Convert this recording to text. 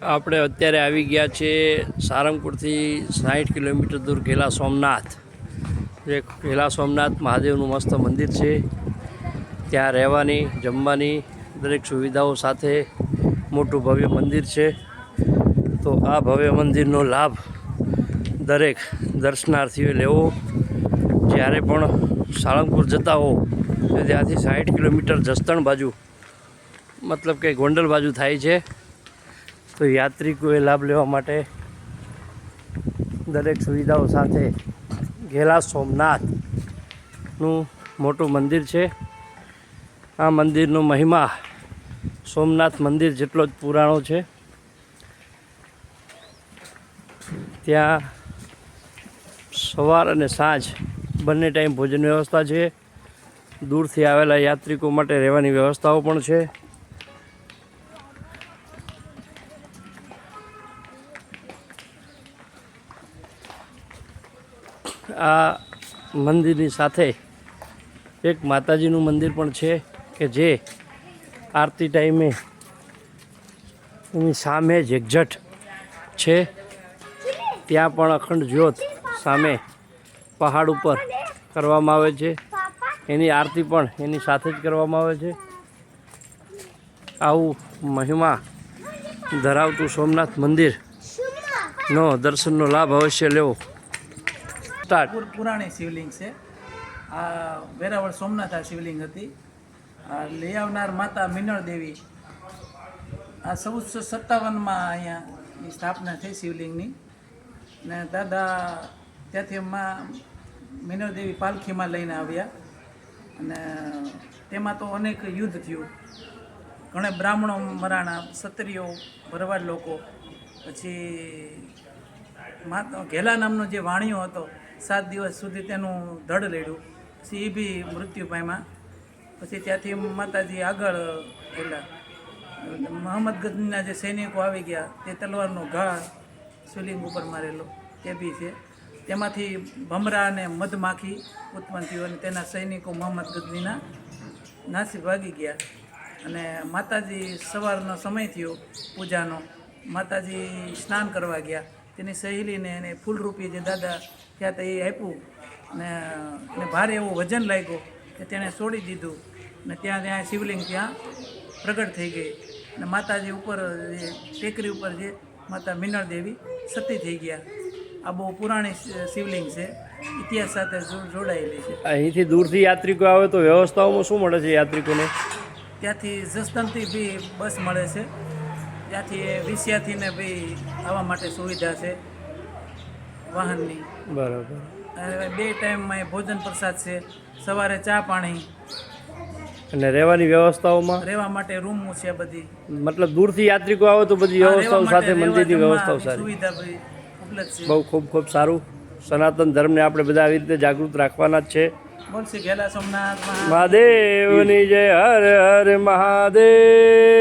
આપણે અત્યારે આવી ગયા છે સારંગપુરથી 60 કિલોમીટર દૂર ઘેલા સોમનાથ. જે ઘેલા સોમનાથ મહાદેવનું મસ્ત મંદિર છે. ત્યાં રહેવાની જમવાની દરેક સુવિધાઓ સાથે મોટું ભવ્ય મંદિર છે. તો આ ભવ્ય મંદિરનો લાભ દરેક દર્શનાર્થીઓએ લેવો. જ્યારે પણ સાળંગપુર જતા હો તો ત્યાંથી 60 કિલોમીટર જસદણ બાજુ મતલબ કે ગોંડલ બાજુ થાય છે. તો યાત્રિકોએ લાભ લેવા માટે દરેક સુવિધાઓ સાથે ઘેલા સોમનાથનું મોટું મંદિર છે. આ મંદિરનો મહિમા સોમનાથ મંદિર જેટલો જ પુરાણો છે. ત્યાં સવાર અને સાંજ બંને ટાઈમ ભોજન વ્યવસ્થા છે. દૂરથી આવેલા યાત્રિકો માટે રહેવાની વ્યવસ્થાઓ પણ છે. આ મંદિરની સાથે એક માતાજીનું મંદિર પણ છે કે જે આરતી ટાઈમે એની સામે જ એક્ઝેક્ટ છે. ત્યાં પણ અખંડ જ્યોત સામે પહાડ ઉપર કરવામાં આવે છે. એની આરતી પણ એની સાથે જ કરવામાં આવે છે. આવું મહિમા ધરાવતું સોમનાથ મંદિરનો દર્શનનો લાભ અવશ્ય લેવો. પુરાણી શિવલિંગ છે. આ વેરાવળ સોમનાથ આ શિવલિંગ હતી. આ લઈ આવનાર માતા મિનળ દેવી આ 1457માં અહીંયાની સ્થાપના થઈ શિવલિંગની. ને દાદા ત્યાંથી મિનળ દેવી પાલખીમાં લઈને આવ્યા અને તેમાં તો અનેક યુદ્ધ થયું. ઘણા બ્રાહ્મણો મરાણા, ક્ષત્રિયો, ભરવાડ લોકો. પછી ઘેલા નામનો જે વાણિયો હતો 7 દિવસ સુધી તેનું ધડ લેડ્યું. પછી એ બી મૃત્યુ પામ્યા. પછી ત્યાંથી માતાજી આગળ ગયેલા. મોહમ્મદ ગઝનીના જે સૈનિકો આવી ગયા તે તલવારનો ઘા શિવલિંગ ઉપર મારેલો તે બી છે. તેમાંથી ભમરા અને મધમાખી ઉત્પન્ન થયું અને તેના સૈનિકો મોહમ્મદ ગઝનીના નાસી ભાગી ગયા. અને માતાજી સવારનો સમય થયો પૂજાનો. માતાજી સ્નાન કરવા ગયા. તેની સહેલીને એને ફૂલરૂપી જે દાદા થયા હતા એ આપ્યું ને એને ભારે એવું વજન લાગ્યું કે તેણે છોડી દીધું ને ત્યાં શિવલિંગ ત્યાં પ્રગટ થઈ ગઈ. અને માતાજી ઉપર જે ટેકરી ઉપર જે માતા મિનળ દેવી સતી થઈ ગયા. આ બહુ પુરાણી શિવલિંગ છે, ઇતિહાસ સાથે જોડાયેલી છે. અહીંથી દૂરથી યાત્રિકો આવે તો વ્યવસ્થાઓમાં શું મળે છે યાત્રિકોને? ત્યાંથી જસદણથી બી બસ મળે છે. ત્યાંથી વિસિયાથીને બી આવવા માટે સુવિધા છે વાહનની. બરાબર. અને 2 ટાઈમમાં ભોજન પ્રસાદ છે. સવારે ચા પાણી અને રહેવાની વ્યવસ્થાઓમાં રહેવા માટે રૂમ છે બધી. મતલબ દૂરથી યાત્રિકો આવે તો બધી વ્યવસ્થાઓ સાથે મંદિરની વ્યવસ્થાઓ સારી. સુવિધા બધી ઉપલબ્ધ છે. બહુ ખૂબ ખૂબ સારું. સનાતન ધર્મને આપણે બધા આવી રીતે જાગૃત રાખવાના જ છે. બોલ શ્રી ઘેલા સોમનાથ મહાદેવની જય. હર હર મહાદેવ.